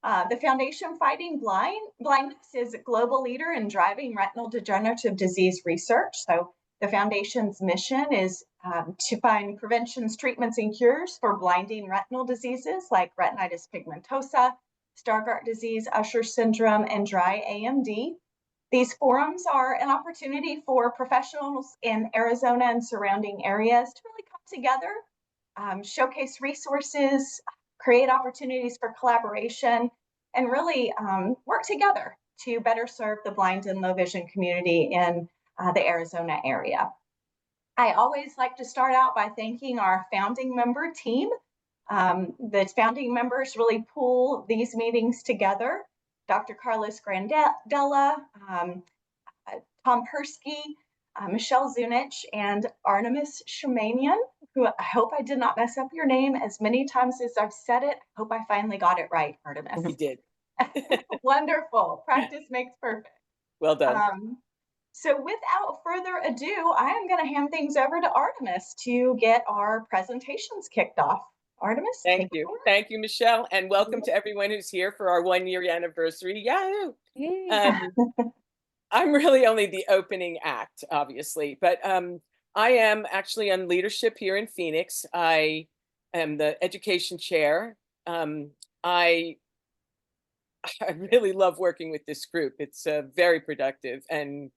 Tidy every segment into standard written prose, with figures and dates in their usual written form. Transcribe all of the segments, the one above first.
The Foundation Fighting Blindness is a global leader in driving retinal degenerative disease research. So the Foundation's mission is to find preventions, treatments, and cures for blinding retinal diseases like retinitis pigmentosa, Stargardt disease, Usher syndrome, and dry AMD. These forums are an opportunity for professionals in Arizona and surrounding areas to really come together, showcase resources, create opportunities for collaboration, and really work together to better serve the blind and low vision community in the Arizona area. I always like to start out by thanking our founding member team. The founding members really pull these meetings together. Dr. Carlos Grandella, Tom Persky, Michelle Zunich, and Artemis Shamanian, who I hope I did not mess up your name as many times as I've said it. I hope I finally got it right, Artemis. You did. Wonderful. Practice makes perfect. Well done. So without further ado, I am going to hand things over to Artemis to get our presentations kicked off. Artemis, thank you. Thank you, Michelle, and welcome to everyone who's here for our 1-year anniversary. Yahoo! I'm really only the opening act, obviously, but I am actually on leadership here in Phoenix. I am the education chair. I really love working with this group. It's very productive and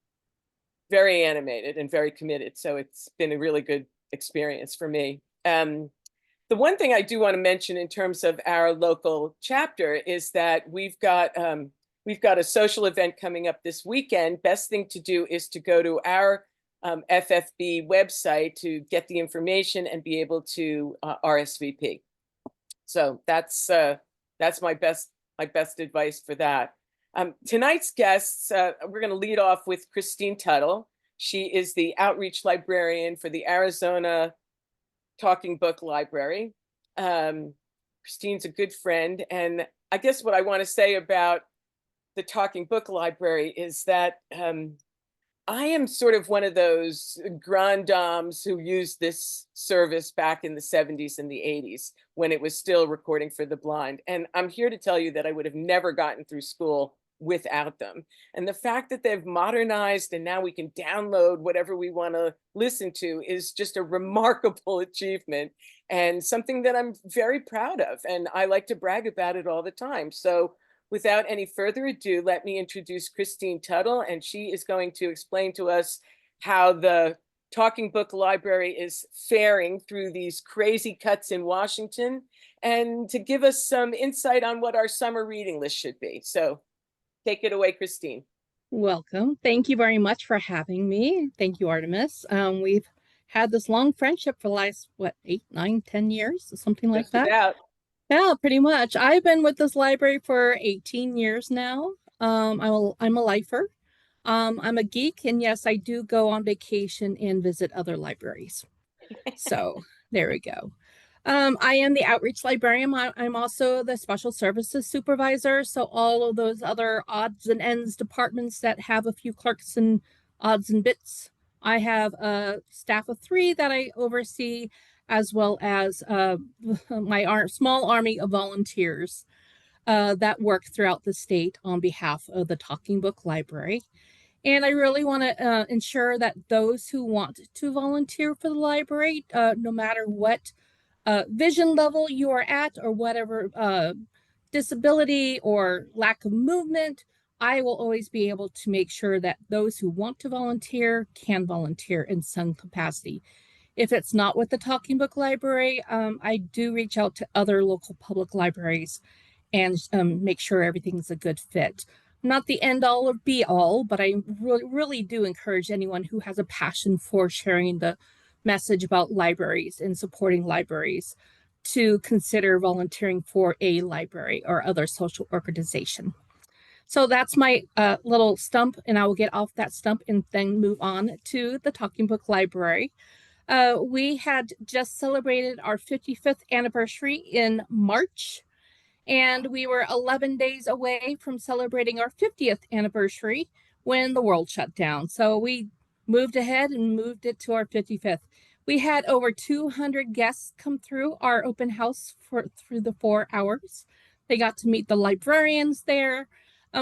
very animated and very committed. So it's been a really good experience for me. The one thing I do want to mention in terms of our local chapter is that we've got a social event coming up this weekend. Best thing to do is to go to our FFB website to get the information and be able to RSVP. So that's my best advice for that. Tonight's guests, we're going to lead off with Christine Tuttle. She is the outreach librarian for the Arizona Talking Book Library. Christine's a good friend, and I guess what I want to say about the Talking Book Library is that I am sort of one of those grand dames who used this service back in the 70s and the 80s when it was still recording for the blind. And I'm here to tell you that I would have never gotten through school without them. And the fact that they've modernized and now we can download whatever we want to listen to is just a remarkable achievement and something that I'm very proud of. And I like to brag about it all the time. So without any further ado, let me introduce Christine Tuttle, and she is going to explain to us how the Talking Book Library is faring through these crazy cuts in Washington and to give us some insight on what our summer reading list should be. So take it away, Christine. Welcome. Thank you very much for having me. Thank you, Artemis. We've had this long friendship for the last, 8, 9, 10 years, something like that. About. Yeah, pretty much. I've been with this library for 18 years now. I'm a lifer. I'm a geek, and yes, I do go on vacation and visit other libraries. So there we go. I am the outreach librarian. I'm also the special services supervisor. So all of those other odds and ends departments that have a few clerks and odds and bits. I have a staff of 3 that I oversee, as well as my small army of volunteers that work throughout the state on behalf of the Talking Book Library. And I really want to ensure that those who want to volunteer for the library, no matter what vision level you are at or whatever disability or lack of movement, I will always be able to make sure that those who want to volunteer can volunteer in some capacity. If it's not with the Talking Book Library, I do reach out to other local public libraries and make sure everything's a good fit. Not the end all or be all, but I really do encourage anyone who has a passion for sharing the message about libraries and supporting libraries to consider volunteering for a library or other social organization. So that's my little stump, and I will get off that stump and then move on to the Talking Book Library. We had just celebrated our 55th anniversary in March, and we were 11 days away from celebrating our 50th anniversary when the world shut down. So we moved ahead and moved it to our 55th. We had over 200 guests come through our open house through the 4 hours They got to meet the librarians there.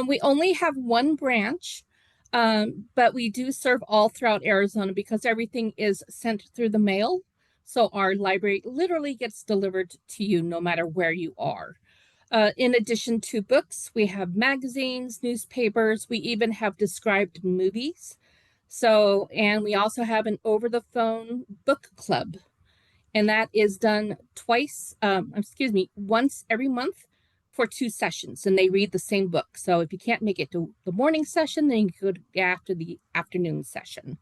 We only have one branch, but we do serve all throughout Arizona because everything is sent through the mail. So our library literally gets delivered to you no matter where you are. In addition to books, we have magazines, newspapers, we even have described movies. So, and we also have an over the phone book club, and that is done once every month for 2 sessions, and they read the same book. So if you can't make it to the morning session, then you go after the afternoon session.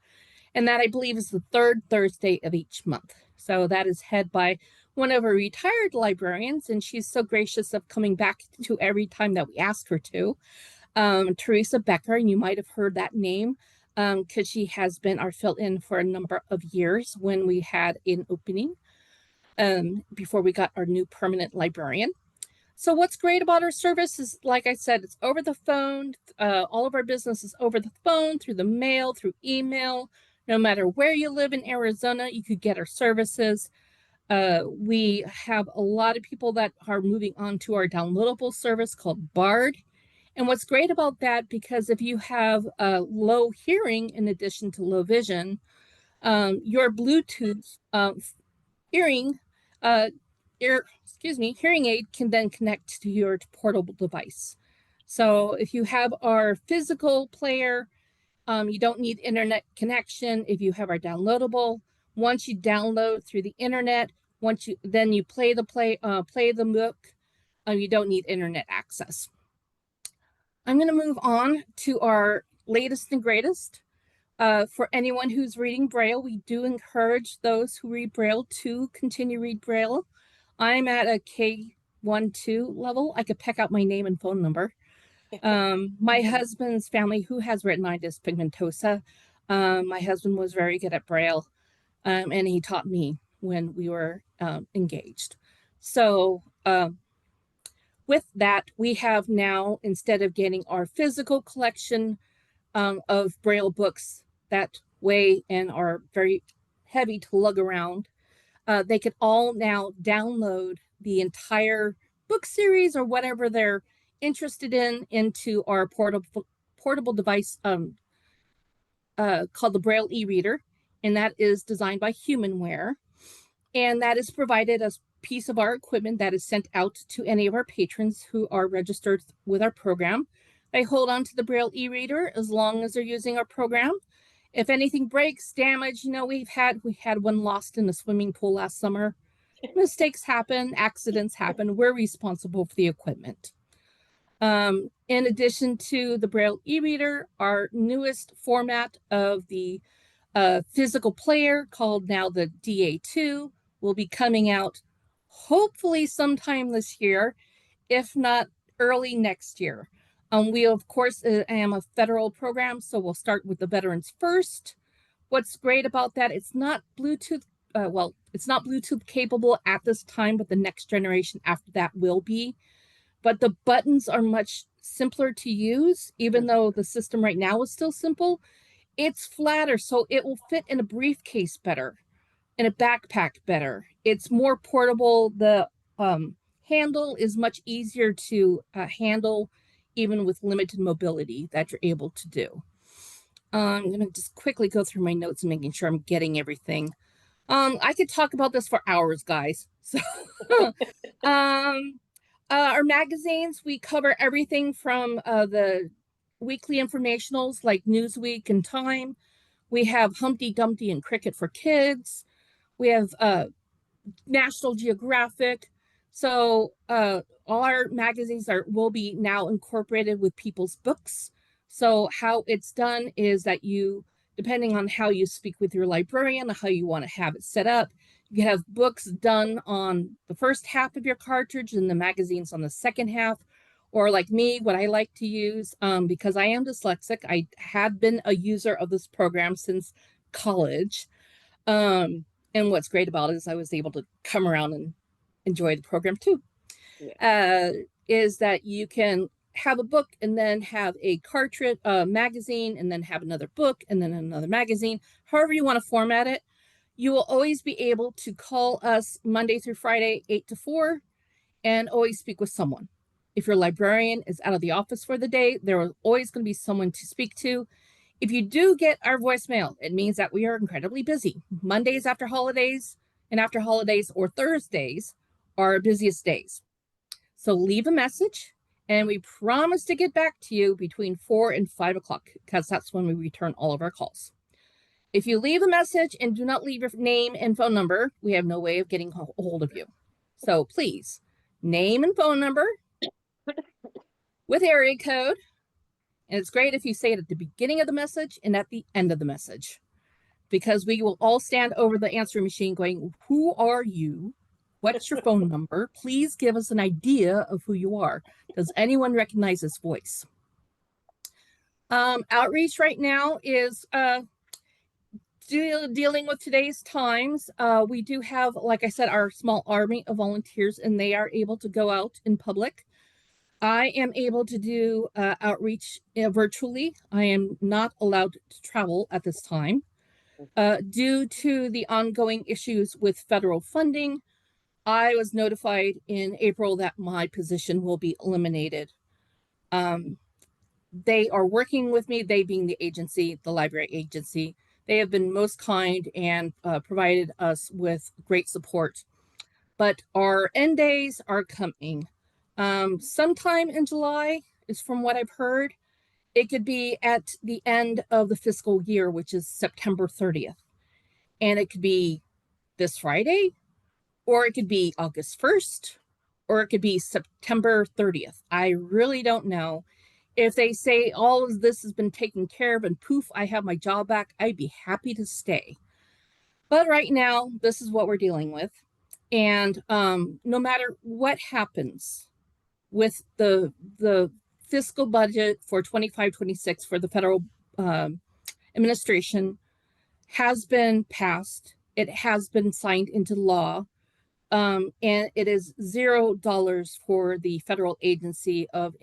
And that, I believe, is the 3rd Thursday of each month. So that is head by one of our retired librarians, and she's so gracious of coming back to every time that we ask her to. Teresa Becker, and you might have heard that name because she has been our fill-in for a number of years when we had an opening before we got our new permanent librarian. So what's great about our service is, like I said, it's over the phone. All of our business is over the phone, through the mail, through email. No matter where you live in Arizona, you could get our services. We have a lot of people that are moving on to our downloadable service called Bard. And what's great about that, because if you have low hearing in addition to low vision, your Bluetooth hearing aid can then connect to your portable device. So if you have our physical player, you don't need internet connection. If you have our downloadable, once you download through the internet, then you play the book, you don't need internet access. I'm going to move on to our latest and greatest. For anyone who's reading Braille, we do encourage those who read Braille to continue read Braille. I'm at a K1-2 level. I could peck out my name and phone number. My husband's family, who has retinitis pigmentosa, my husband was very good at Braille, and he taught me when we were engaged. So with that, we have now, instead of getting our physical collection of Braille books that weigh and are very heavy to lug around, they could all now download the entire book series or whatever they're interested in into our portable device called the Braille e-reader, and that is designed by Humanware, and that is provided as piece of our equipment that is sent out to any of our patrons who are registered with our program. They hold on to the Braille e-reader as long as they're using our program. If anything breaks, damage, we had one lost in the swimming pool last summer. Mistakes happen, accidents happen. We're responsible for the equipment. In addition to the Braille e-reader, our newest format of the physical player, called now the DA2, will be coming out hopefully sometime this year, if not early next year. We, of course, am a federal program, so we'll start with the veterans first. What's great about that, it's not Bluetooth, it's not Bluetooth capable at this time, but the next generation after that will be. But the buttons are much simpler to use, even though the system right now is still simple. It's flatter, so it will fit in a briefcase better, in a backpack better. It's more portable. The handle is much easier to handle, even with limited mobility that you're able to do. I'm going to just quickly go through my notes and making sure I'm getting everything. I could talk about this for hours, guys. So, our magazines, we cover everything from the weekly informationals like Newsweek and Time. We have Humpty Dumpty and Cricket for Kids. We have National Geographic. So all our magazines will be now incorporated with people's books. So how it's done is that you, depending on how you speak with your librarian, how you want to have it set up, you have books done on the first half of your cartridge and the magazines on the second half. Or like me, what I like to use, because I am dyslexic, I had been a user of this program since college. And what's great about it is I was able to come around and enjoy the program too. Yeah. Is that you can have a book and then have a cartridge, magazine, and then have another book and then another magazine, however you want to format it. You will always be able to call us Monday through Friday, 8 to 4, and always speak with someone. If your librarian is out of the office for the day, there is always going to be someone to speak to. If you do get our voicemail, it means that we are incredibly busy. Mondays after holidays and after holidays, or Thursdays, are our busiest days. So leave a message, and we promise to get back to you between 4 and 5 o'clock, because that's when we return all of our calls. If you leave a message and do not leave your name and phone number, we have no way of getting a hold of you. So please, name and phone number with area code. And it's great if you say it at the beginning of the message and at the end of the message, because we will all stand over the answering machine going, who are you? What's your phone number? Please give us an idea of who you are. Does anyone recognize this voice? Outreach right now is dealing with today's times. We do have, like I said, our small army of volunteers, and they are able to go out in public. I am able to do outreach virtually. I am not allowed to travel at this time due to the ongoing issues with federal funding. I was notified in April that my position will be eliminated. They are working with me, they being the agency, the library agency. They have been most kind and provided us with great support. But our end days are coming. Sometime in July is from what I've heard. It could be at the end of the fiscal year, which is September 30th. And it could be this Friday, or it could be August 1st, or it could be September 30th. I really don't know. If they say all of this has been taken care of and poof, I have my job back, I'd be happy to stay. But right now, this is what we're dealing with. And no matter what happens with the fiscal budget for 25-26 for the federal administration has been passed. It has been signed into law. And it is $0 for the federal agency of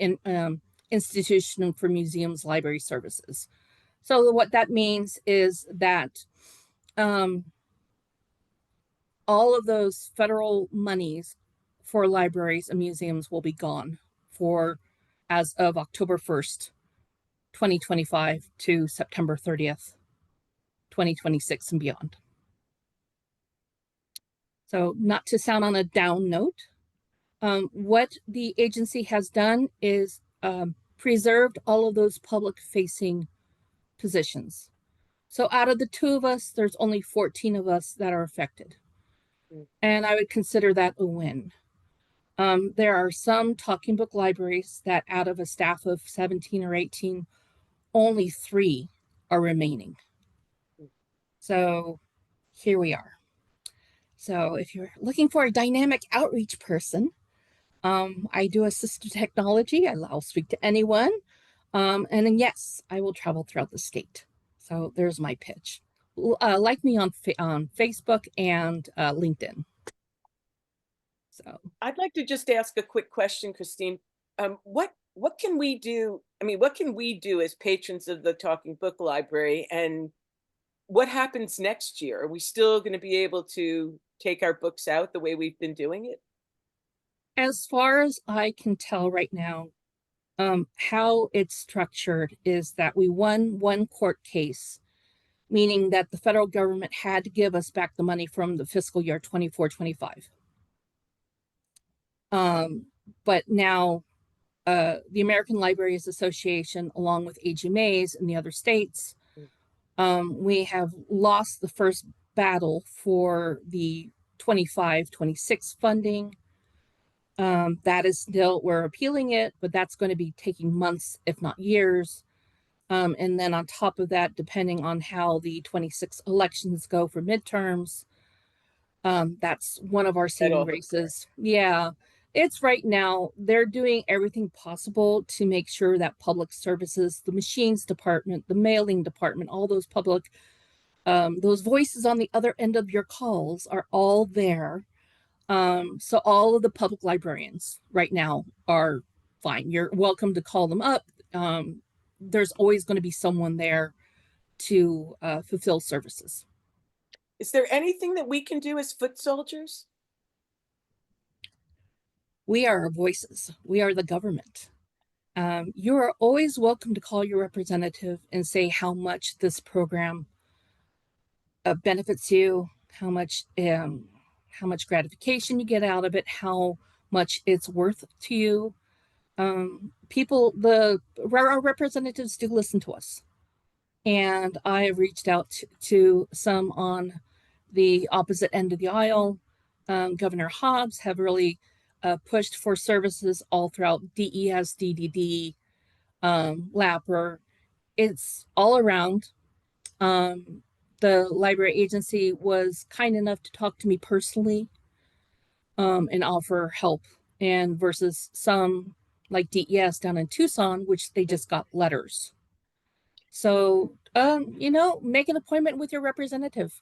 institution for museums, library services. So what that means is that all of those federal monies for libraries and museums will be gone for as of October 1st, 2025 to September 30th, 2026 and beyond. So not to sound on a down note, what the agency has done is preserved all of those public facing positions. So out of the 2 of us, there's only 14 of us that are affected. And I would consider that a win. There are some talking book libraries that out of a staff of 17 or 18, only 3 are remaining. So here we are. So if you're looking for a dynamic outreach person, I do assistive technology. I'll speak to anyone. And then yes, I will travel throughout the state. So there's my pitch. Like me on Facebook and LinkedIn. So I'd like to just ask a quick question, Christine. What can we do? I mean, what can we do as patrons of the Talking Book Library, and what happens next year? Are we still going to be able to take our books out the way we've been doing it? as far as I can tell right now, how it's structured is that we won one court case, meaning that the federal government had to give us back the money from the fiscal year 24-25. But now the American Libraries Association, along with AGMAs in the other states, we have lost the first battle for the 25-26 funding. That is still, we're appealing it, but that's going to be taking months, if not years. And then on top of that, depending on how the 26 elections go for midterms, that's one of our saving graces. Yeah, it's right now, they're doing everything possible to make sure that public services, the machines department, the mailing department, all those public, those voices on the other end of your calls are all there. So all of the public librarians right now are fine. You're welcome to call them up. There's always going to be someone there to fulfill services. Is there anything that we can do as foot soldiers? We are our voices. We are the government. You are always welcome to call your representative and say how much this program benefits you, how much gratification you get out of it, how much it's worth to you. Our representatives do listen to us, and I have reached out to some on the opposite end of the aisle. Governor Hobbs have really pushed for services all throughout DES, DDD, LAPR. It's all around. The library agency was kind enough to talk to me personally and offer help, and versus some like DES down in Tucson, which they just got letters. So, make an appointment with your representative.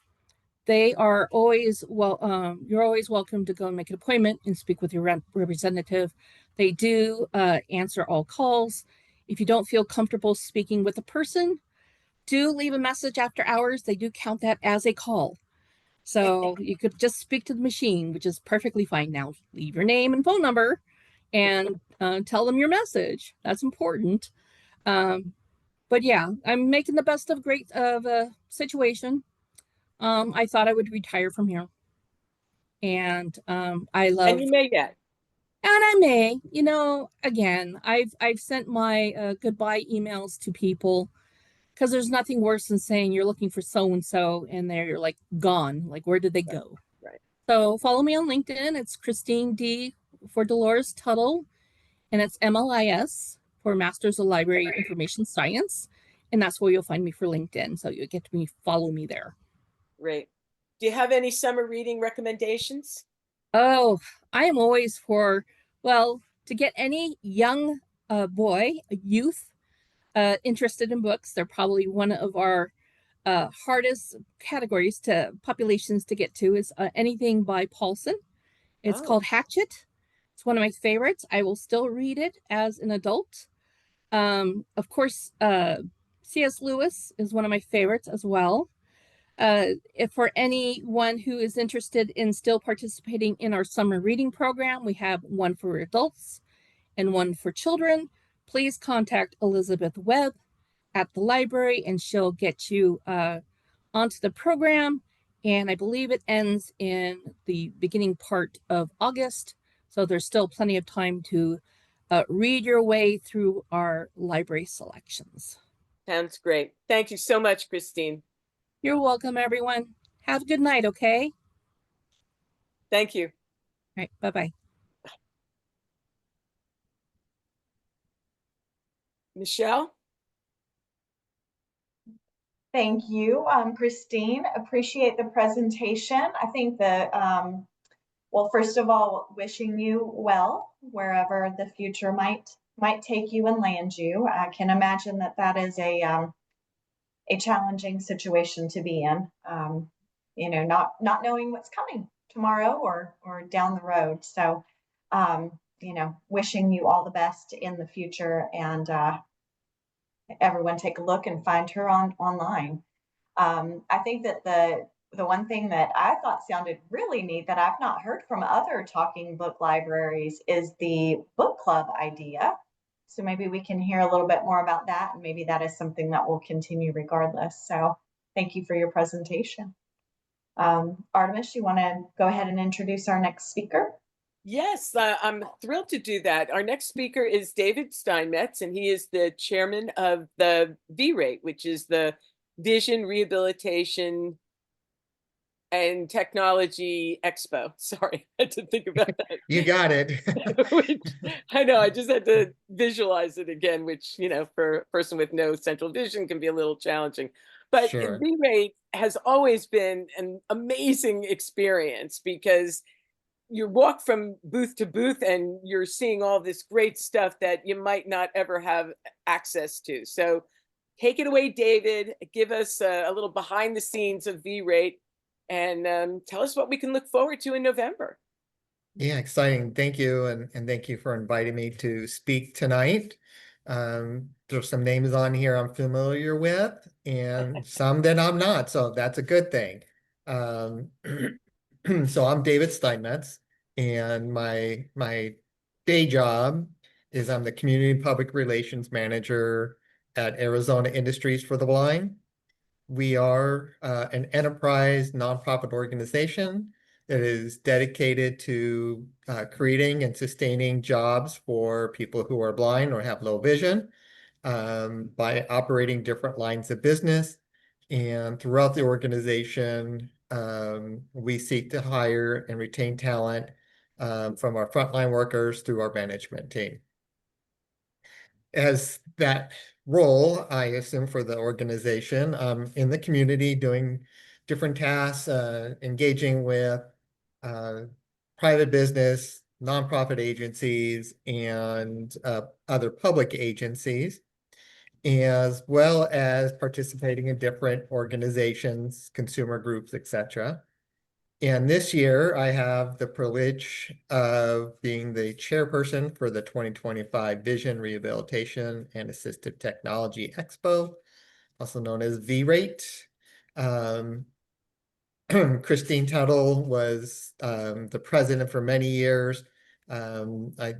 They are always you're always welcome to go and make an appointment and speak with your representative. They do answer all calls. If you don't feel comfortable speaking with a person, do leave a message after hours. They do count that as a call. So you could just speak to the machine, which is perfectly fine. Now, leave your name and phone number and tell them your message. That's important. But yeah, I'm making the best of a situation. I thought I would retire from here. And I love, And you may get. and I may, again, I've sent my goodbye emails to people, because there's nothing worse than saying you're looking for so and so and they're like gone. Like, where did they go? Right. So follow me on LinkedIn. It's Christine D for Dolores Tuttle, and it's MLIS for Masters of Library Information Science. And that's where you'll find me for LinkedIn. So you get to follow me there. Great. Do you have any summer reading recommendations? Oh, I am always to get any young boy, youth, interested in books. They're probably one of our hardest populations to get to is anything by Paulson. It's called Hatchet. It's one of my favorites. I will still read it as an adult. Of course, C.S. Lewis is one of my favorites as well. If for anyone who is interested in still participating in our summer reading program, we have one for adults and one for children. Please contact Elizabeth Webb at the library and she'll get you onto the program. And I believe it ends in the beginning part of August. So there's still plenty of time to read your way through our library selections. Sounds great. Thank you so much, Christine. You're welcome, everyone. Have a good night, okay? Thank you. All right, bye-bye. Michelle? Thank you, Christine. Appreciate the presentation. I think that, well, first of all, wishing you well wherever the future might take you and land you. I can imagine that that is a challenging situation to be in. Not knowing what's coming tomorrow or down the road. So, wishing you all the best in the future, and everyone take a look and find her online. I think that the one thing that I thought sounded really neat that I've not heard from other talking book libraries is the book club idea. So maybe we can hear a little bit more about that, and maybe that is something that will continue regardless. So thank you for your presentation. Artemis, you want to go ahead and introduce our next speaker? Yes, I'm thrilled to do that. Our next speaker is David Steinmetz, and he is the chairman of the V-Rate, which is the Vision Rehabilitation and Technology Expo. Sorry, I had to think about that. You got it. I know, I just had to visualize it again, which, for a person with no central vision can be a little challenging. But Sure. V-Rate has always been an amazing experience because you walk from booth to booth and you're seeing all this great stuff that you might not ever have access to. So take it away, David. Give us a little behind the scenes of V-Rate and tell us what we can look forward to in November. Yeah, exciting. Thank you. And thank you for inviting me to speak tonight. There's some names on here I'm familiar with and some that I'm not. So that's a good thing. So I'm David Steinmetz, and my day job is I'm the Community Public Relations Manager at Arizona Industries for the Blind. We are an enterprise nonprofit organization that is dedicated to creating and sustaining jobs for people who are blind or have low vision by operating different lines of business. And throughout the organization, we seek to hire and retain talent from our frontline workers through our management team. As that role, I assume, for the organization, in the community doing different tasks, engaging with private business, nonprofit agencies, and other public agencies, as well as participating in different organizations, consumer groups, etc. And this year, I have the privilege of being the chairperson for the 2025 Vision Rehabilitation and Assistive Technology Expo, also known as V-Rate. Christine Tuttle was the president for many years. I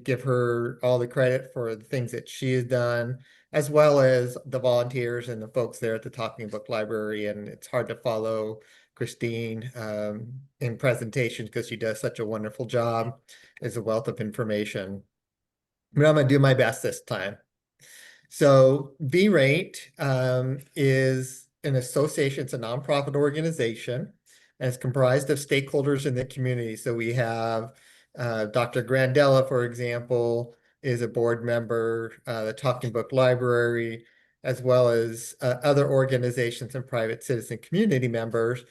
give her all the credit for the things that she has done, as well as the volunteers and the folks there at the Talking Book Library. And it's hard to follow Christine in presentations because she does such a wonderful job as a wealth of information. But I'm going to do my best this time. So V-Rate is an association, it's a nonprofit organization, and it's comprised of stakeholders in the community. So we have Dr. Grandella, for example, is a board member, the Talking Book Library, as well as other organizations and private citizen community members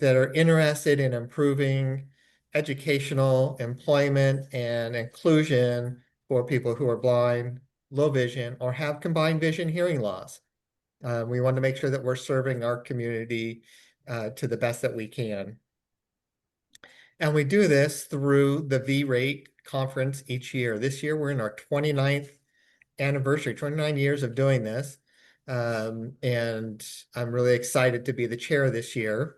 that are interested in improving educational, employment, and inclusion for people who are blind, low vision, or have combined vision hearing loss. We want to make sure that we're serving our community to the best that we can. And we do this through the V-Rate conference each year. This year, we're in our 29th anniversary, 29 years of doing this. And I'm really excited to be the chair this year.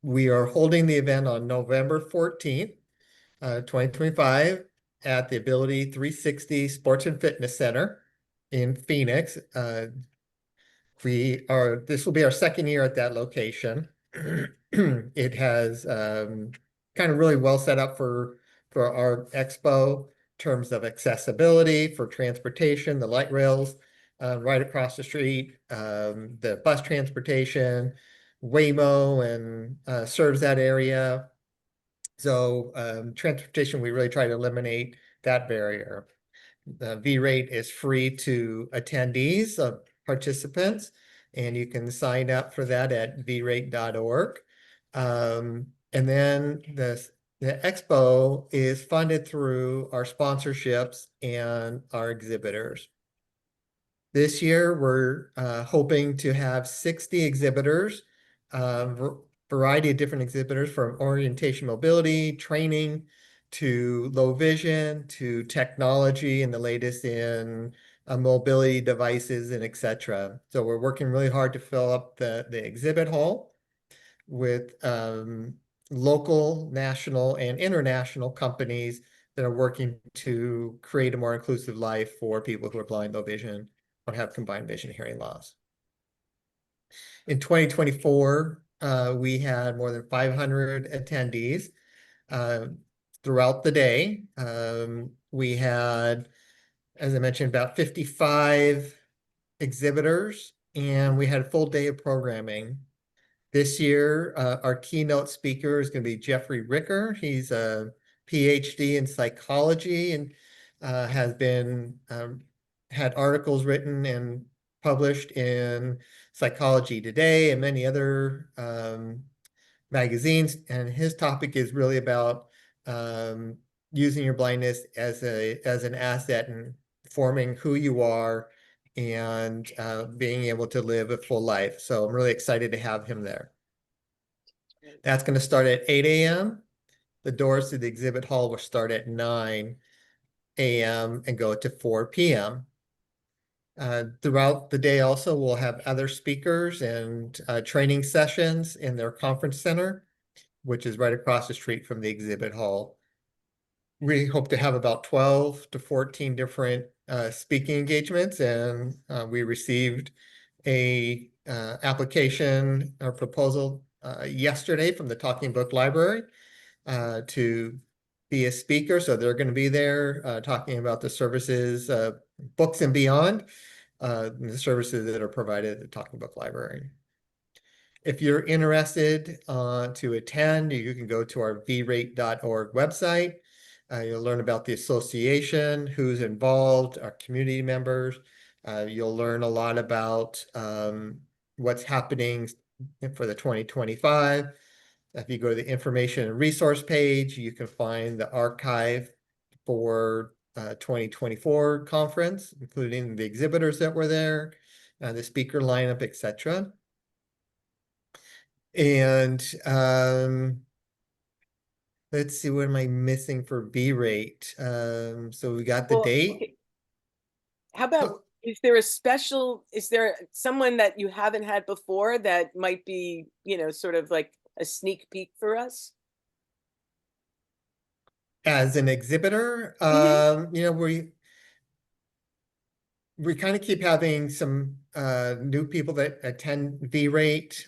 We are holding the event on November 14th, 2025 at the Ability 360 Sports and Fitness Center in Phoenix. This will be our second year at that location. It has kind of really well set up for our expo in terms of accessibility, for transportation, the light rails right across the street, the bus transportation, Waymo, and serves that area. So transportation, we really try to eliminate that barrier. The V-Rate is free to attendees, participants, and you can sign up for that at vrate.org. And then the expo is funded through our sponsorships and our exhibitors. This year, we're hoping to have 60 exhibitors, variety of different exhibitors, from orientation mobility, training, to low vision, to technology and the latest in mobility devices and etc. So we're working really hard to fill up the exhibit hall with local, national, and international companies that are working to create a more inclusive life for people who are blind, low vision, or have combined vision hearing loss. In 2024, we had more than 500 attendees throughout the day. We had, as I mentioned, about 55 exhibitors, and we had a full day of programming. This year, our keynote speaker is going to be Jeffrey Ricker. He's a PhD in psychology and has been had articles written and published in Psychology Today and many other magazines. And his topic is really about using your blindness as an asset and forming who you are and being able to live a full life. So I'm really excited to have him there. That's going to start at 8 a.m. The doors to the exhibit hall will start at 9 a.m. and go to 4 p.m. Throughout the day also, we'll have other speakers and training sessions in their conference center, which is right across the street from the exhibit hall. we hope to have about 12 to 14 different speaking engagements, and we received a application or proposal yesterday from the Talking Book Library to be a speaker. So they're going to be there talking about the services, books and beyond, the services that are provided at the Talking Book Library. If you're interested to attend, you can go to our vrate.org website. You'll learn about the association, who's involved, our community members. You'll learn a lot about what's happening for the 2025. If you go to the information and resource page, you can find the archive for 2024 conference, including the exhibitors that were there, the speaker lineup, etc. And let's see, what am I missing for V-rate? So we got the Well, date. okay. How about, is there someone that you haven't had before that might be, sort of like a sneak peek for us? As an exhibitor, we kind of keep having some new people that attend V-rate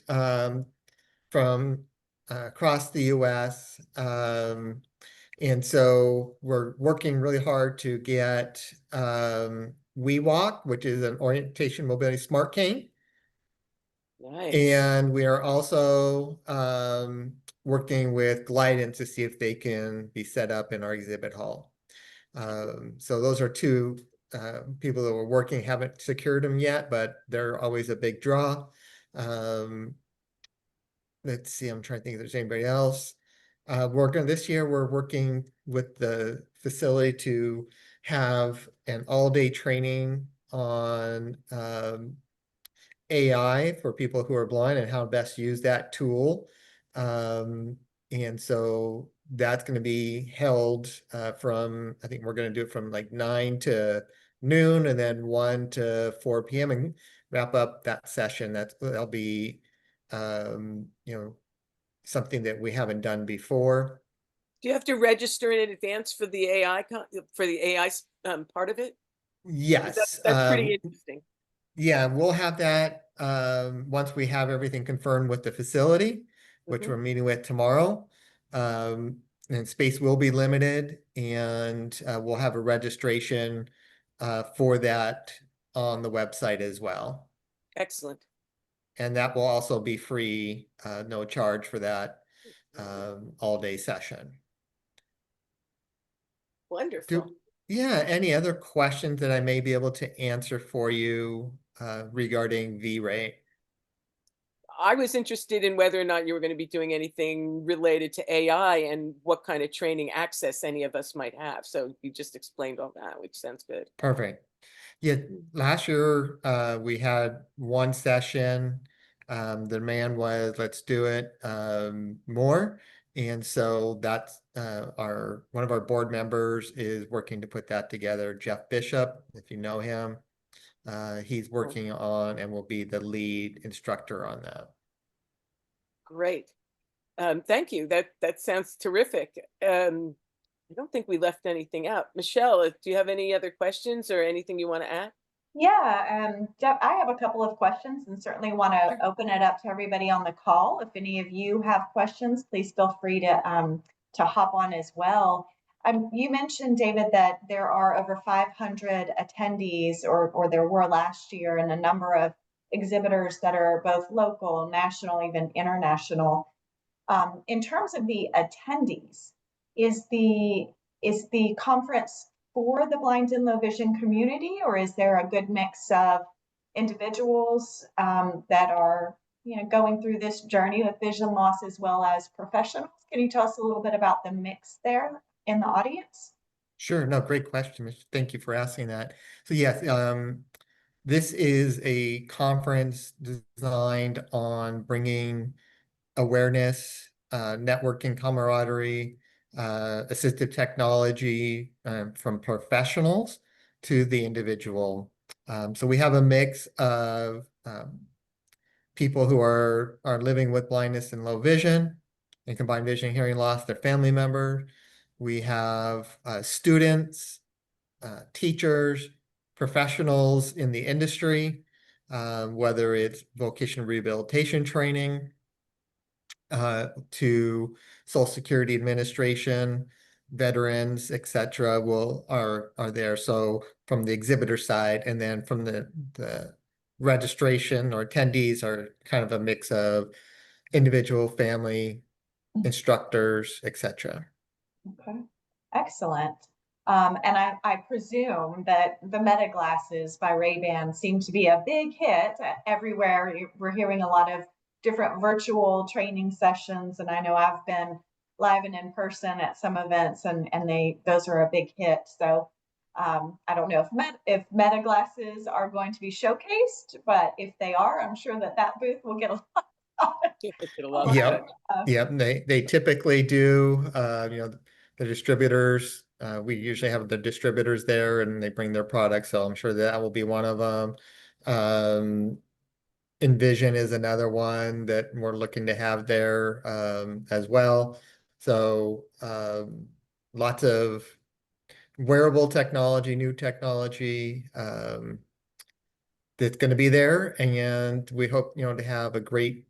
from across the US. And so we're working really hard to get WeWalk, which is an orientation mobility smart cane. Nice. And we are also working with Glidance to see if they can be set up in our exhibit hall. So those are two people that we're working, haven't secured them yet, but they're always a big draw. Let's see, I'm trying to think if there's anybody else. This year, we're working with the facility to have an all-day training on AI for people who are blind and how best use that tool. And so that's going to be held from, I think we're going to do it from like 9 to noon and then 1 to 4 p.m. and wrap up that session. That'll be, something that we haven't done before. Do you have to register in advance for the AI part of it? Yes. That's pretty interesting. Yeah, we'll have that once we have everything confirmed with the facility, which we're meeting with tomorrow. And space will be limited, and we'll have a registration for that on the website as well. Excellent. And that will also be free, no charge for that all-day session. Wonderful. Yeah, any other questions that I may be able to answer for you regarding V-rate? I was interested in whether or not you were going to be doing anything related to AI and what kind of training access any of us might have. So you just explained all that, which sounds good. Perfect. Yeah, last year we had one session. The demand was, let's do it more. And so that's one of our board members is working to put that together. Jeff Bishop, if you know him, he's working on and will be the lead instructor on that. Great. Thank you. That sounds terrific. I don't think we left anything out. Michelle, do you have any other questions or anything you want to add? Yeah, Deb, I have a couple of questions and certainly want to open it up to everybody on the call. If any of you have questions, please feel free to hop on as well. You mentioned, David, that there are over 500 attendees, or there were last year, and a number of exhibitors that are both local, national, even international. In terms of the attendees, is the conference for the blind and low vision community, or is there a good mix of individuals that are going through this journey with vision loss as well as professionals? Can you tell us a little bit about the mix there in the audience? Sure. No, great question. Thank you for asking that. So yes, this is a conference designed on bringing awareness, networking, camaraderie, assistive technology from professionals to the individual. So we have a mix of people who are living with blindness and low vision and combined vision and hearing loss, their family members. We have students, teachers, professionals in the industry, whether it's vocational rehabilitation training, to Social Security Administration, veterans, etc., are there. So from the exhibitor side, and then from the registration or attendees are kind of a mix of individual, family, instructors, etc. Okay, excellent. And I presume that the Meta glasses by Ray-Ban seem to be a big hit everywhere. We're hearing a lot of different virtual training sessions, and I know I've been live and in person at some events, and those are a big hit. So I don't know if Meta glasses are going to be showcased, but if they are, I'm sure that booth will get a lot. Get a a lot lot of Yep. of, Yep. They typically do, the distributors, we usually have the distributors there and they bring their products. So I'm sure that will be one of them. Envision is another one that we're looking to have there, as well. So, lots of wearable technology, new technology, that's going to be there, and we hope, to have a great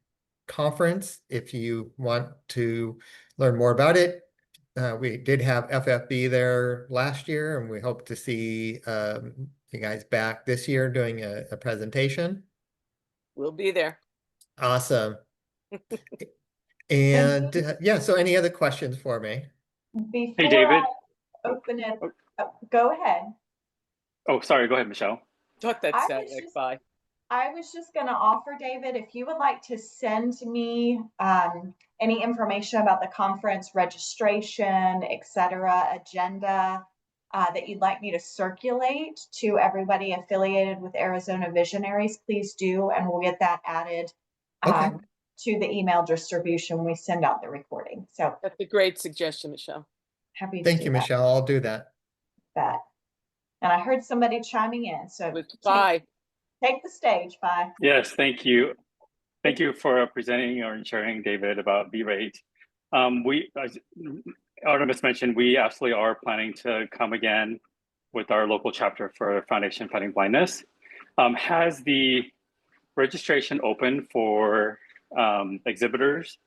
conference. If you want to learn more about it, we did have FFB there last year, and we hope to see you guys back this year doing a presentation. We'll be there. Awesome. and And yeah, so any other questions for me? before Hey, David. I open it, go ahead. Oh, sorry. Go ahead, Michelle. Thought that I sounded was like just bye. I was just going to offer, David, if you would like to send me any information about the conference registration, etc., agenda that you'd like me to circulate to everybody affiliated with Arizona Visionaries, please do, and we'll get that added Okay. to the email distribution when we send out the recording. So That's a great suggestion, Michelle. happy to Thank do you, that. Michelle. I'll do that. And I heard somebody chiming in, so Bye. take the stage. Bye. Yes, thank you. Thank you for presenting or sharing, David, about B-Rate. As Artemis mentioned, we absolutely are planning to come again with our local chapter for Foundation Fighting Blindness. Has the registration open for exhibitors?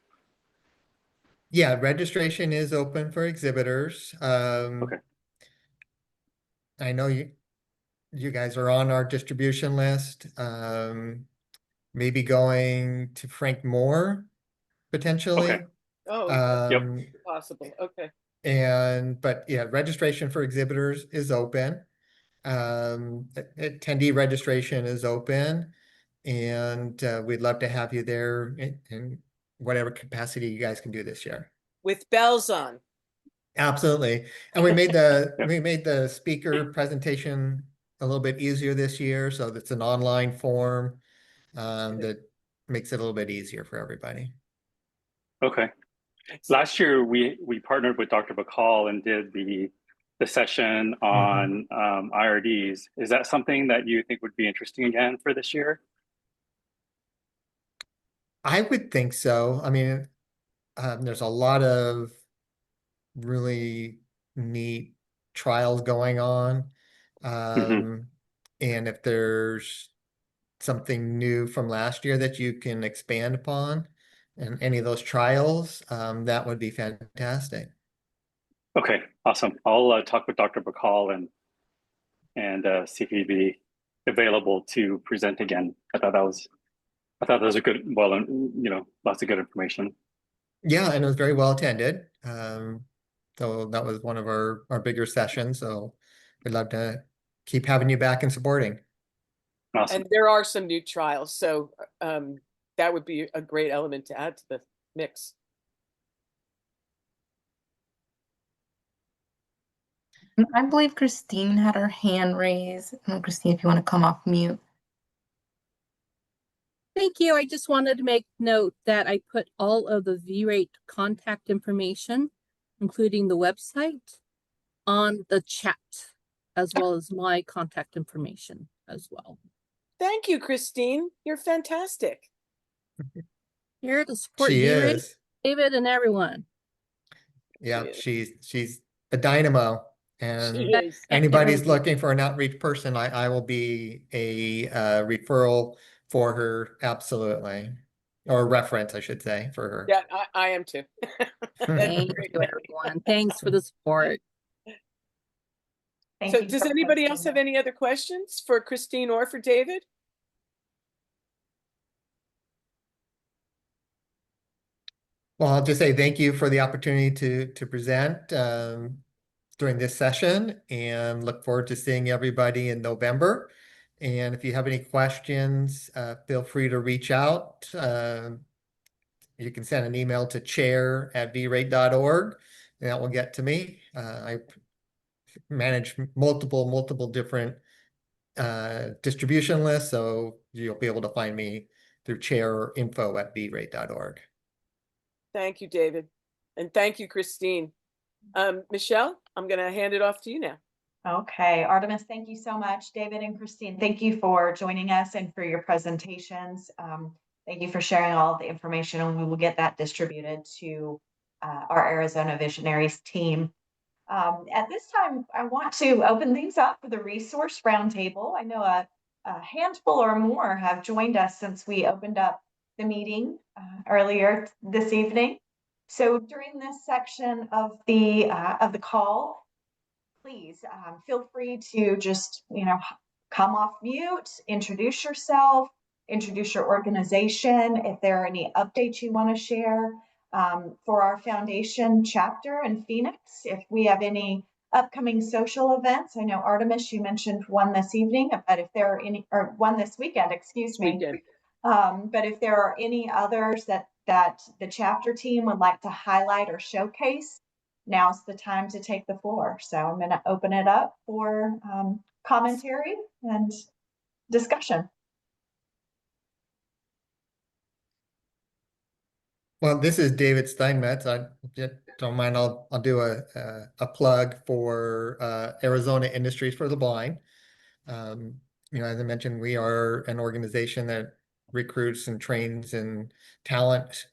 Yeah, registration is open for exhibitors. Okay. I know you guys are on our distribution list. Maybe going to Frank Moore potentially. Okay. Oh, Yep. possible. Okay. But yeah, registration for exhibitors is open. Attendee registration is open, and we'd love to have you there in whatever capacity you guys can do this year. With bells on. Absolutely. And we made the Yep. we made the speaker presentation a little bit easier this year, so that's an online form that makes it a little bit easier for everybody. Okay. Last year, we partnered with Dr. Bacall and did the session on IRDs. Is that something that you think would be interesting again for this year? I would think so. I mean, there's a lot of really neat trials going on. And if there's something new from last year that you can expand upon in any of those trials, that would be fantastic. Okay, awesome. I'll talk with Dr. Bacall and see if he'd be available to present again. I thought that was a good, well, lots of good information. Yeah, and it was very well attended. So that was one of our bigger sessions. So we'd love to keep having you back and supporting. Awesome. And there are some new trials, so that would be a great element to add to the mix. I believe Christine had her hand raised. Christine, if you want to come off mute. Thank you. I just wanted to make note that I put all of the V-Rate contact information, including the website, on the chat, as well as my contact information as well. Thank you, Christine. You're fantastic. Here to support She V-Rate, is. David, and everyone. Yeah, she's a dynamo. She And is. anybody's looking for an outreach person, I will be a referral for her, absolutely. Or a reference, I should say, for her. Yeah, I am too. That's Thank great. you, everyone. Thanks for the support. Thank So you does for anybody else posting have that. any other questions for Christine or for David? Well, I'll just say thank you for the opportunity to present during this session, and look forward to seeing everybody in November. And if you have any questions, feel free to reach out. You can send an email to chair@vrate.org, and that will get to me. I manage multiple different distribution lists, so you'll be able to find me through chair or info@vrate.org. Thank you, David. And thank you, Christine. Michelle, I'm going to hand it off to you now. Okay, Artemis, thank you so much. David and Christine, thank you for joining us and for your presentations. Thank you for sharing all of the information, and we will get that distributed to our Arizona Visionaries team. At this time, I want to open things up for the resource roundtable. I know a handful or more have joined us since we opened up the meeting earlier this evening. So during this section of the call, please feel free to just come off mute, introduce yourself, introduce your organization. If there are any updates you want to share for our foundation chapter in Phoenix, if we have any upcoming social events. I know Artemis, you mentioned one this evening, but if there are any, or one this weekend, excuse me. But if there are any others that the chapter team would like to highlight or showcase, now's the time to take the floor. So I'm going to open it up for commentary and discussion. Well, this is David Steinmetz. I just don't mind. I'll do a plug for Arizona Industries for the Blind. As I mentioned, we are an organization that recruits and trains and talent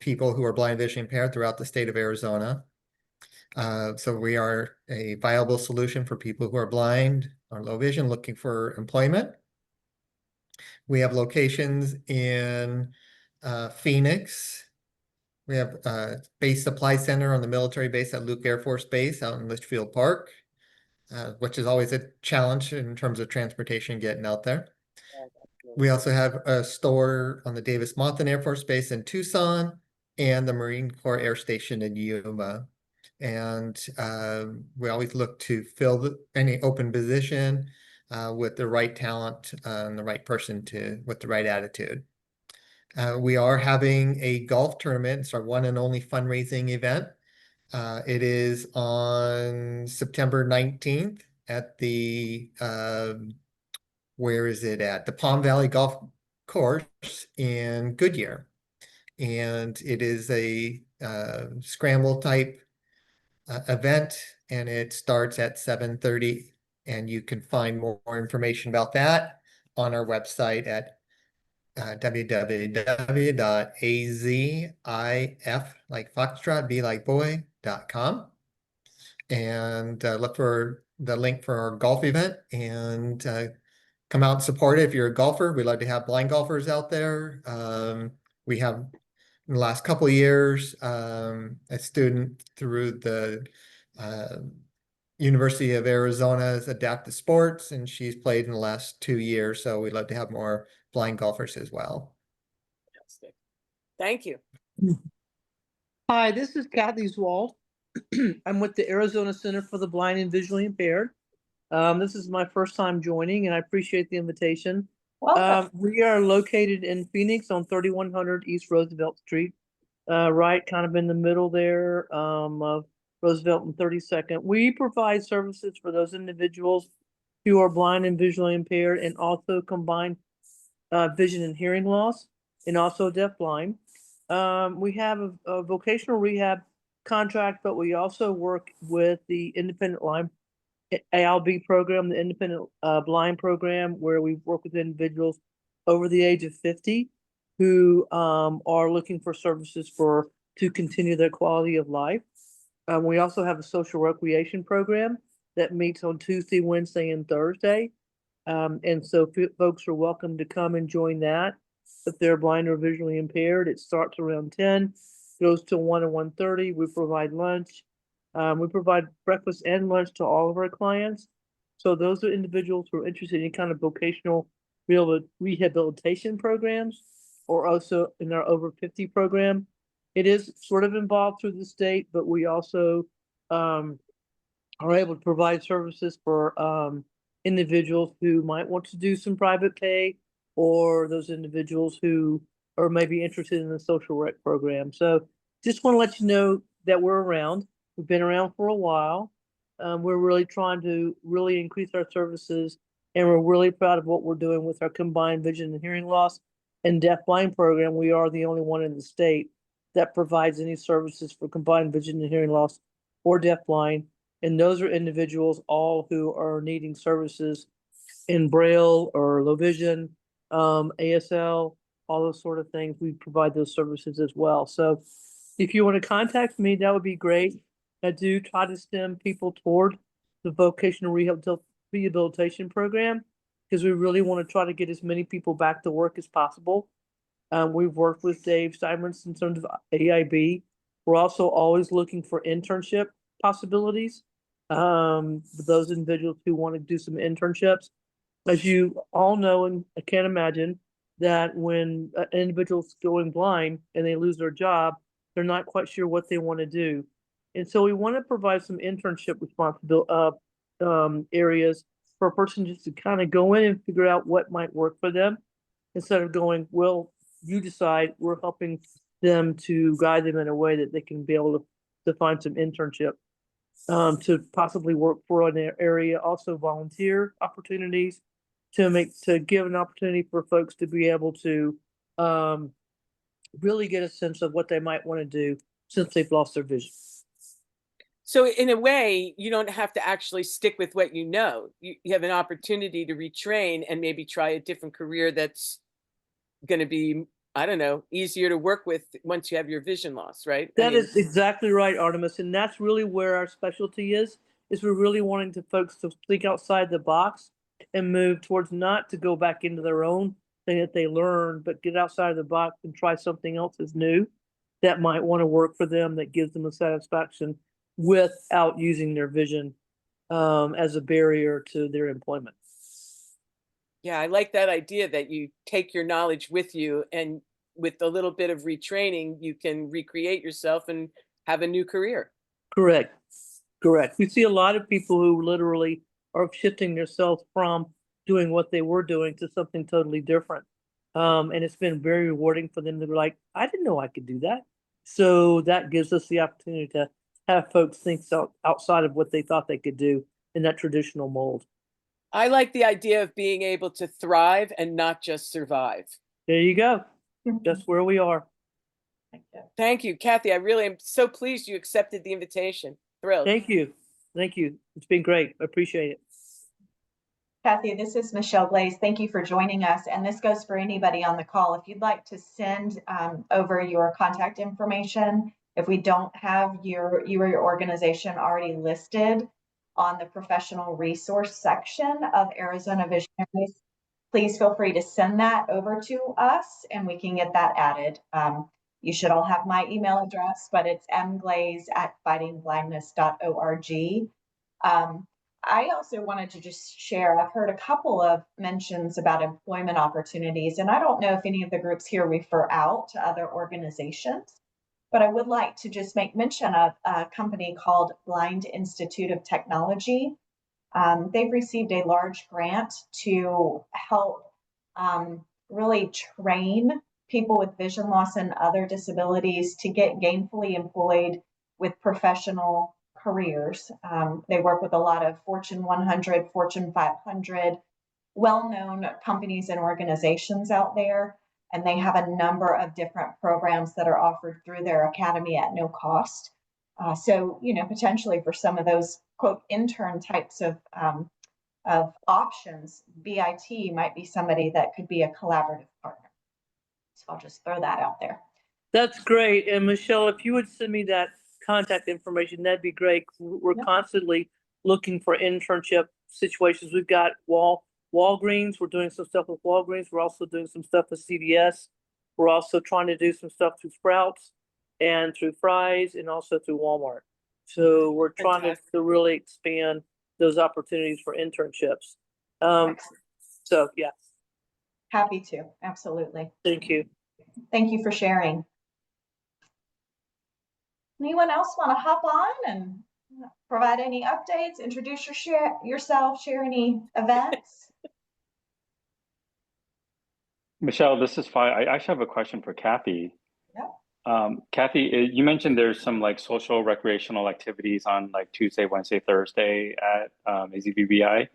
people who are blind, vision impaired throughout the state of Arizona. So we are a viable solution for people who are blind or low vision looking for employment. We have locations in Phoenix. We have a base supply center on the military base at Luke Air Force Base out in Litchfield Park, which is always a challenge in terms of transportation getting out there. We also have a store on the Davis-Monthan Air Force Base in Tucson and the Marine Corps Air Station in Yuma. And we always look to fill any open position with the right talent and the right person with the right attitude. We are having a golf tournament. It's our one and only fundraising event. It is on September 19th at the, where is it at? The Palm Valley Golf Course in Goodyear. And it is a scramble type event, and it starts at 7:30. And you can find more information about that on our website at www.azif, like foxtrot, b like boy.com, and look for the link for our golf event, and come out and support it if you're a golfer. We love to have blind golfers out there. We have in the last couple of years a student through the University of Arizona's Adaptive Sports, and she's played in the last 2 years. So we'd love to have more blind golfers as well. Thank you. Hi, this is Kathy Zwald. I'm with the Arizona Center for the Blind and Visually Impaired. This is my first time joining, and I appreciate the invitation. We are located in Phoenix on 3100 East Roosevelt Street, right kind of in the middle there of Roosevelt and 32nd. We provide services for those individuals who are blind and visually impaired, and also combined vision and hearing loss, and also deafblind. We have a vocational rehab contract, but we also work with the Independent Blind ALB program, the Independent Blind program, where we work with individuals over the age of 50 who are looking for services to continue their quality of life. We also have a social recreation program that meets on Tuesday, Wednesday, and Thursday. And so folks are welcome to come and join that if they're blind or visually impaired. It starts around 10, goes till 1 and 1:30. We provide lunch. We provide breakfast and lunch to all of our clients. So those are individuals who are interested in any kind of vocational rehabilitation programs, or also in our over 50 program. It is sort of involved through the state, but we also are able to provide services for individuals who might want to do some private pay, or those individuals who are maybe interested in the social rec program. So just want to let you know that we're around. We've been around for a while. We're really trying to really increase our services, and we're really proud of what we're doing with our combined vision and hearing loss and deaf-blind program. We are the only one in the state that provides any services for combined vision and hearing loss or deaf-blind. And those are individuals all who are needing services in Braille or low vision, ASL, all those sort of things. We provide those services as well. So if you want to contact me, that would be great. I do try to stem people toward the vocational rehabilitation program, because we really want to try to get as many people back to work as possible. We've worked with Dave Steinmetz in terms of AIB. We're also always looking for internship possibilities. Those individuals who want to do some internships. As you all know, and I can't imagine that when an individual's going blind and they lose their job, they're not quite sure what they want to do. And so we want to provide some internship responsibility areas for a person just to kind of go in and figure out what might work for them, instead of going, well, you decide. We're helping them to guide them in a way that they can be able to find some internship, to possibly work for an area, also volunteer opportunities, to give an opportunity for folks to be able to really get a sense of what they might want to do since they've lost their vision. So in a way, you don't have to actually stick with what you know. You have an opportunity to retrain and maybe try a different career that's going to be, I don't know, easier to work with once you have your vision loss, right? That is exactly right, Artemis. And that's really where our specialty is we're really wanting to folks to think outside the box and move towards not to go back into their own thing that they learned, but get outside of the box and try something else that's new that might want to work for them, that gives them a satisfaction without using their vision as a barrier to their employment. Yeah, I like that idea that you take your knowledge with you, and with a little bit of retraining, you can recreate yourself and have a new career. Correct. Correct. We see a lot of people who literally are shifting themselves from doing what they were doing to something totally different. And it's been very rewarding for them to be like, I didn't know I could do that. So that gives us the opportunity to have folks think outside of what they thought they could do in that traditional mold. I like the idea of being able to thrive and not just survive. There you go. That's where we are. Thank you, Kathy. I really am so pleased you accepted the invitation. Thrilled. Thank you. Thank you. It's been great. I appreciate it. Kathy, this is Michelle Glaze. Thank you for joining us. And this goes for anybody on the call. If you'd like to send over your contact information, if we don't have you or your organization already listed on the professional resource section of Arizona Visionaries, please feel free to send that over to us and we can get that added. You should all have my email address, but it's mglaze@fightingblindness.org. I also wanted to just share, I've heard a couple of mentions about employment opportunities, and I don't know if any of the groups here refer out to other organizations, but I would like to just make mention of a company called Blind Institute of Technology. They've received a large grant to help really train people with vision loss and other disabilities to get gainfully employed with professional careers. They work with a lot of Fortune 100, Fortune 500, well-known companies and organizations out there. And they have a number of different programs that are offered through their academy at no cost. So, potentially for some of those, quote, intern types of options, BIT might be somebody that could be a collaborative partner. So I'll just throw that out there. That's great. And Michelle, if you would send me that contact information, that'd be great. We're Yep. constantly looking for internship situations. We've got Walgreens. We're doing some stuff with Walgreens. We're also doing some stuff with CVS. We're also trying to do some stuff through Sprouts and through Fry's and also through Walmart. So we're trying to really expand those opportunities for internships. Excellent. So yeah, Happy to, absolutely. thank you. Thank you for sharing. Anyone else want to hop on and provide any updates, introduce yourself, share any events? Michelle, this is Fi. I actually have a question for Kathy. Yeah. Kathy, you mentioned there's some like social recreational activities on like Tuesday, Wednesday, Thursday at AZBBI.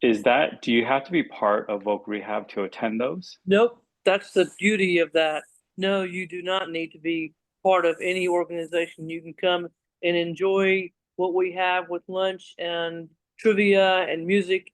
Do you have to be part of Voc Rehab to attend those? Nope, that's the beauty of that. No, you do not need to be part of any organization. You can come and enjoy what we have with lunch and trivia and music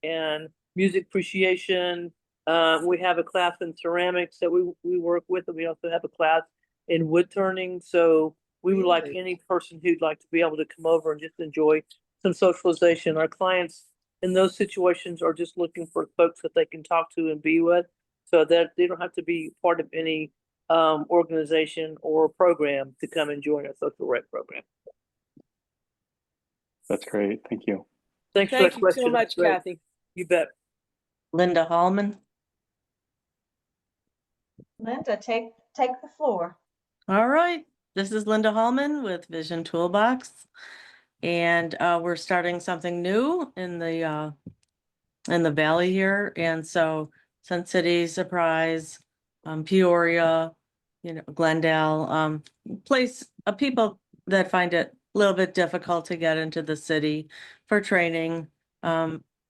appreciation. We have a class in ceramics that we work with, and we also have a class in wood turning. So we would like any person who'd like to be able to come over and just enjoy some socialization. Our clients in those situations are just looking for folks that they can talk to and be with, so that they don't have to be part of any organization or program to come and join our social rec program. That's great. Thank you. Thanks for that Thank you question. so much, Great. Kathy. You bet. Linda Hallman. Linda, take the floor. All right. This is Linda Hallman with Vision Toolbox. And we're starting something new in the valley here. And so Sun City, Surprise, Peoria, Glendale, people that find it a little bit difficult to get into the city for training,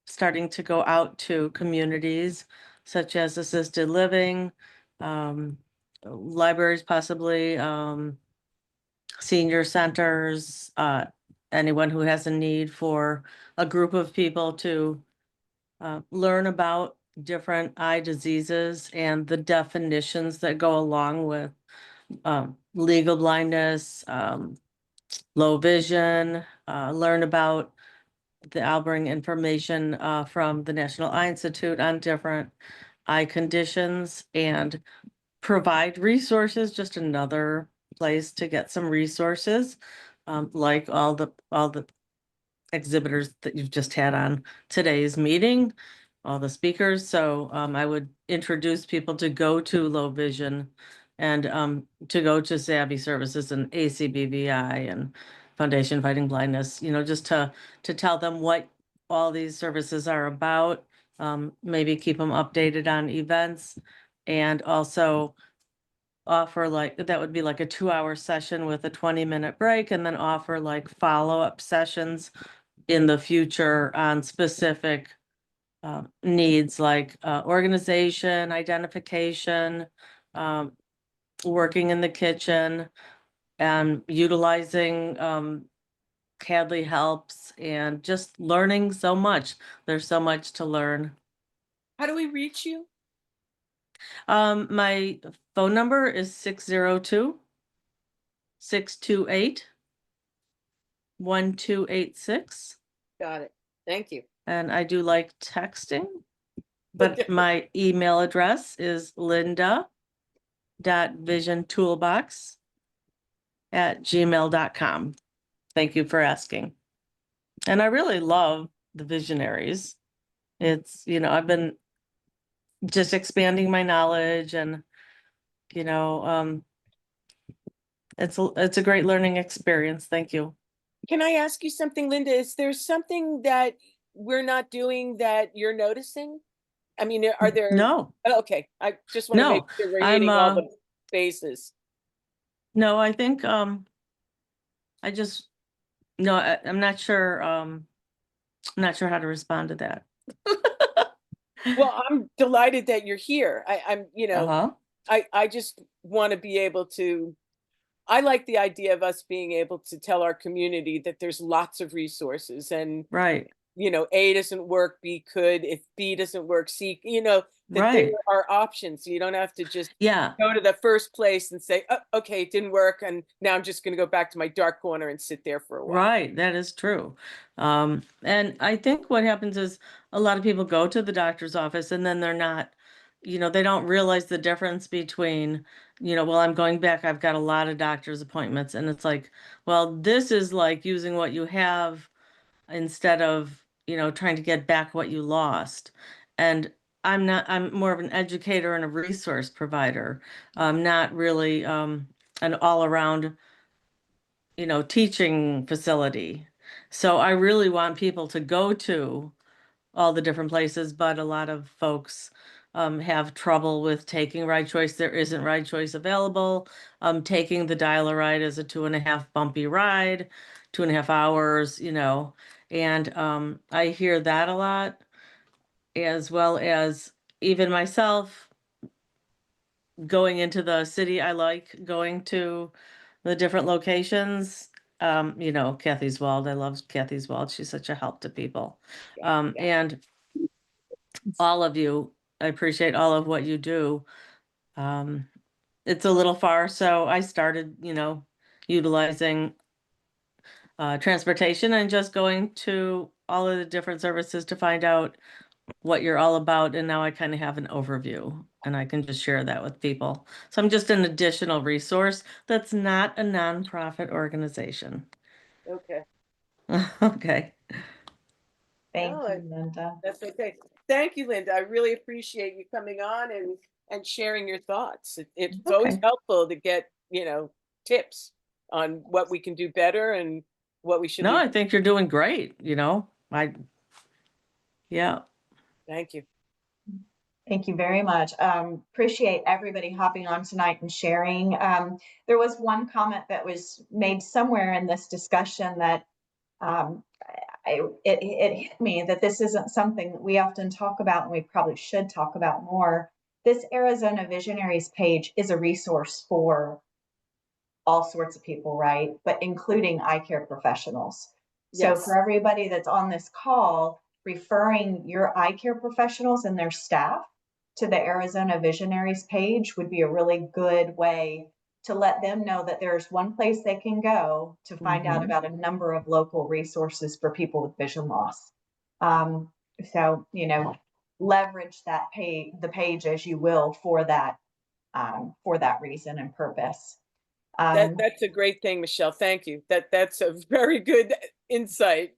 starting to go out to communities such as assisted living, libraries, possibly, senior centers, anyone who has a need for a group of people to learn about different eye diseases and the definitions that go along with legal blindness, low vision, learn about I'll bring information from the National Eye Institute on different eye conditions and provide resources, just another place to get some resources, like all the exhibitors that you've just had on today's meeting, all the speakers. So I would introduce people to go to low vision and to go to Savvy Services and ACBVI and Foundation Fighting Blindness, just to tell them what all these services are about, maybe keep them updated on events, and also offer that would be like a 2-hour session with a 20-minute break, and then offer like follow-up sessions in the future on specific needs like organization, identification, working in the kitchen, and utilizing Cadley helps, and just learning so much. There's so much to learn. How do we reach you? My phone number is 602-628-1286. Got it. Thank you. And I do like texting, but my email address is linda.visiontoolbox@gmail.com. Thank you for asking. And I really love the Visionaries. It's, I've been just expanding my knowledge, and, it's a great learning experience. Thank you. Can I ask you something, Linda? Is there something that we're not doing that you're noticing? I mean, are there? No. Oh, okay. I just want to make sure we're hitting all the bases. No, I think, I'm not sure, how to respond to that. Well, I'm delighted that you're here. I'm, Uh-huh. I just want to be able to, I like the idea of us being able to tell our community that there's lots of resources, and Right. you know, A doesn't work, B could. If B doesn't work, C, you know, that there Right. are options. So you don't have to just Yeah. go to the first place and say, oh, okay, it didn't work. And now I'm just going to go back to my dark corner and sit there for a while. Right, that is true. And I think what happens is a lot of people go to the doctor's office and then they're not, you know, they don't realize the difference between, you know, well, I'm going back, I've got a lot of doctor's appointments, and it's like, well, this is like using what you have instead of, you know, trying to get back what you lost. And I'm more of an educator and a resource provider. Not really an all around, you know, teaching facility. So I really want people to go to all the different places, but a lot of folks have trouble with taking right choice. There isn't right choice available. Taking the dial-a-ride is a 2.5 bumpy ride, 2.5 hours, you know, and I hear that a lot, as well as even myself going into the city. I like going to the different locations. You know, Kathy's Wald, I love Kathy's Wald. She's such a help to people. And all of you, I appreciate all of what you do. It's a little far, so I started, you know, utilizing transportation and just going to all of the different services to find out what you're all about. And now I kind of have an overview and I can just share that with people. So I'm just an additional resource that's not a nonprofit organization. Okay. Okay. Thank No, you, Linda. that's okay. Thank you, Linda. I really appreciate you coming on and sharing your thoughts. It's always Okay. helpful to get, you know, tips on what we can do better and what we should No, leave. I think you're doing great, you know. Yeah. Thank you. Thank you very much. Appreciate everybody hopping on tonight and sharing. There was one comment that was made somewhere in this discussion that it hit me that this isn't something that we often talk about, and we probably should talk about more. This Arizona Visionaries page is a resource for all sorts of people, right? But including eye care professionals. So Yes. for everybody that's on this call, referring your eye care professionals and their staff to the Arizona Visionaries page would be a really good way to let them know that there's one place they can go to find out about a number of local resources for people with vision loss. So, you know, leverage that the page as you will for that reason and purpose. That's a great thing, Michelle. Thank you. That's a very good insight,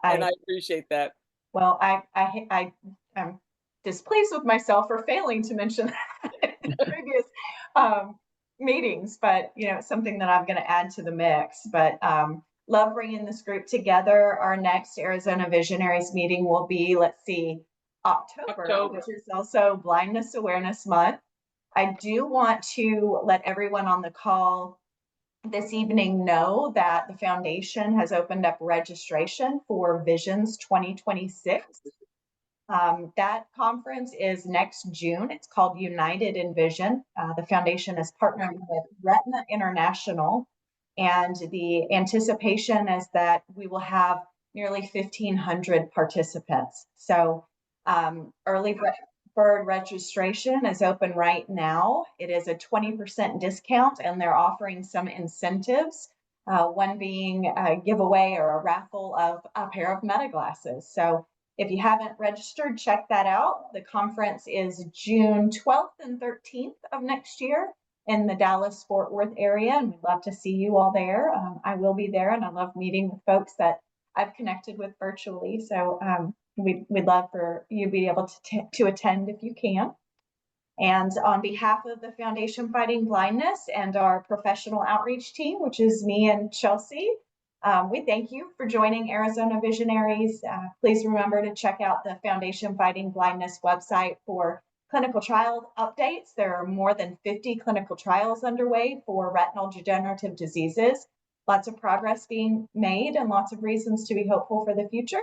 and I appreciate that. Well, I'm displeased with myself for failing to mention that in previous meetings, but you know, it's something that I'm going to add to the mix. But love bringing this group together. Our next Arizona Visionaries meeting will be, let's see, October, which is also Blindness Awareness Month. I do want to let everyone on the call this evening know that the foundation has opened up registration for Visions 2026. That conference is next June. It's called United in Vision. The foundation is partnering with Retina International, and the anticipation is that we will have nearly 1,500 participants. So early bird registration is open right now. It is a 20% discount, and they're offering some incentives, one being a giveaway or a raffle of a pair of Meta glasses. So if you haven't registered, check that out. The conference is June 12th and 13th of next year in the Dallas-Fort Worth area, and we'd love to see you all there. I will be there, and I love meeting with folks that I've connected with virtually. So we'd love for you to be able to attend if you can. And on behalf of the Foundation Fighting Blindness and our professional outreach team, which is me and Chelsea, we thank you for joining Arizona Visionaries. Please remember to check out the Foundation Fighting Blindness website for clinical trial updates. There are more than 50 clinical trials underway for retinal degenerative diseases. Lots of progress being made and lots of reasons to be hopeful for the future.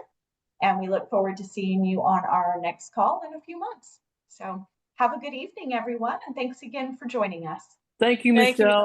And we look forward to seeing you on our next call in a few months. So have a good evening, everyone, and thanks again for joining us. Thank you, Michelle.